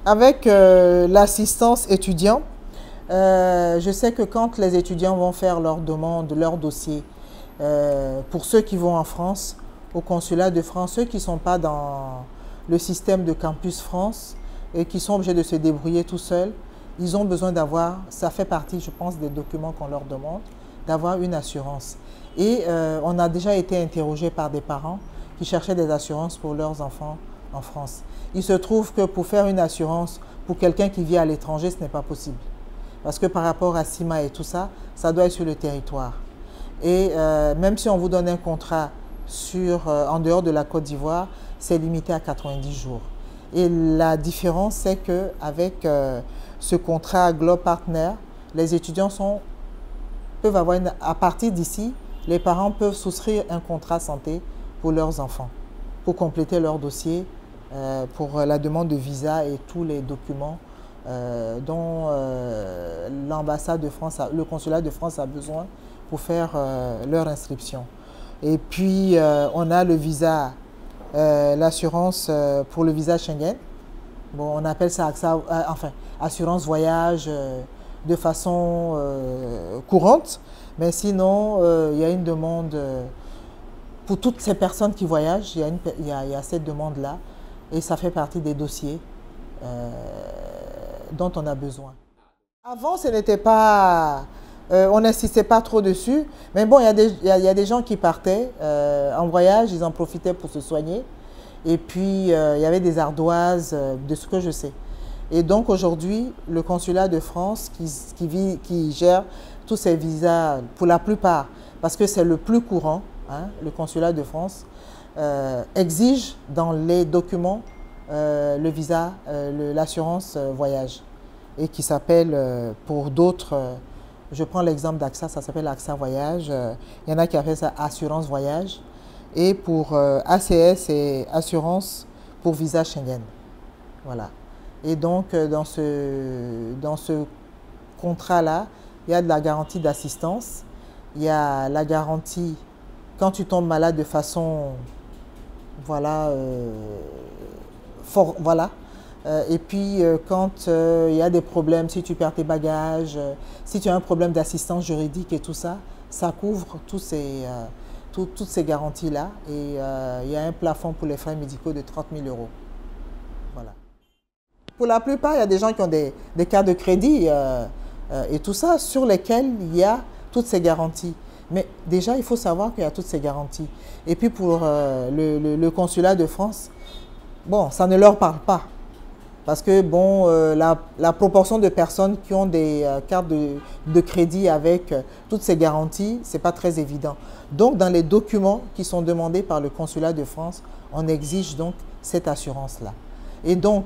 Avec l'assistance étudiant, je sais que quand les étudiants vont faire leur demande, leur dossier, pour ceux qui vont en France, au consulat de France, ceux qui ne sont pas dans le système de Campus France et qui sont obligés de se débrouiller tout seuls, ils ont besoin d'avoir, ça fait partie, je pense, des documents qu'on leur demande, d'avoir une assurance. Et on a déjà été interrogé par des parents qui cherchaient des assurances pour leurs enfants en France. Il se trouve que pour faire une assurance pour quelqu'un qui vit à l'étranger, ce n'est pas possible. Parce que par rapport à CIMA et tout ça, ça doit être sur le territoire. Et même si on vous donne un contrat en dehors de la Côte d'Ivoire, c'est limité à 90 jours. Et la différence, c'est qu'avec ce contrat Globe Partner, les étudiants peuvent avoir, à partir d'ici, les parents peuvent souscrire un contrat santé pour leurs enfants, pour compléter leur dossier, pour la demande de visa et tous les documents dont l'ambassade de France, le consulat de France a besoin pour faire leur inscription. Et puis, on a le visa, l'assurance pour le visa Schengen. Bon, on appelle ça assurance voyage de façon courante. Mais sinon, il y a une demande pour toutes ces personnes qui voyagent, il y a cette demande-là. Et ça fait partie des dossiers dont on a besoin. Avant, ce n'était pas... on n'insistait pas trop dessus. Mais bon, il y a des gens qui partaient en voyage, ils en profitaient pour se soigner. Et puis, il y avait des ardoises, de ce que je sais. Et donc, aujourd'hui, le consulat de France qui gère tous ces visas, pour la plupart, parce que c'est le plus courant, hein, le consulat de France, exige dans les documents le visa, l'assurance voyage, et qui s'appelle, pour d'autres, je prends l'exemple d'AXA, ça s'appelle AXA Voyage, il y en a qui appellent ça assurance voyage, et pour ACS, c'est assurance pour visa Schengen. Voilà. Et donc, dans ce contrat-là, il y a de la garantie d'assistance, il y a la garantie quand tu tombes malade de façon, voilà, voilà. Et puis, quand il y a des problèmes, si tu perds tes bagages, si tu as un problème d'assistance juridique et tout ça, ça couvre toutes ces garanties-là. Et il y a un plafond pour les frais médicaux de 30 000 €. Voilà. Pour la plupart, il y a des gens qui ont des cartes de crédit et tout ça, sur lesquels il y a toutes ces garanties. Mais déjà, il faut savoir qu'il y a toutes ces garanties. Et puis pour le consulat de France, bon, ça ne leur parle pas. Parce que bon, la proportion de personnes qui ont des cartes de crédit avec toutes ces garanties, ce n'est pas très évident. Donc, dans les documents qui sont demandés par le consulat de France, on exige donc cette assurance-là. Et donc,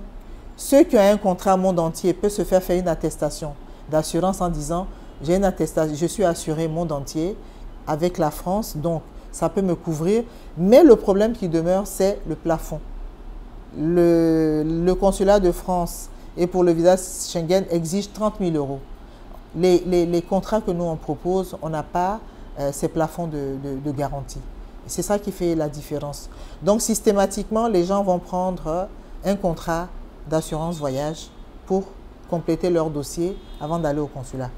ceux qui ont un contrat monde entier peuvent se faire une attestation d'assurance en disant « j'ai une attestation, je suis assuré monde entier avec la France, donc ça peut me couvrir ». Mais le problème qui demeure, c'est le plafond. Le consulat de France et pour le visa Schengen exige 30 000 €. Les contrats que nous on propose, on n'a pas ces plafonds de garantie. C'est ça qui fait la différence. Donc systématiquement, les gens vont prendre un contrat d'assurance voyage pour compléter leur dossier avant d'aller au consulat.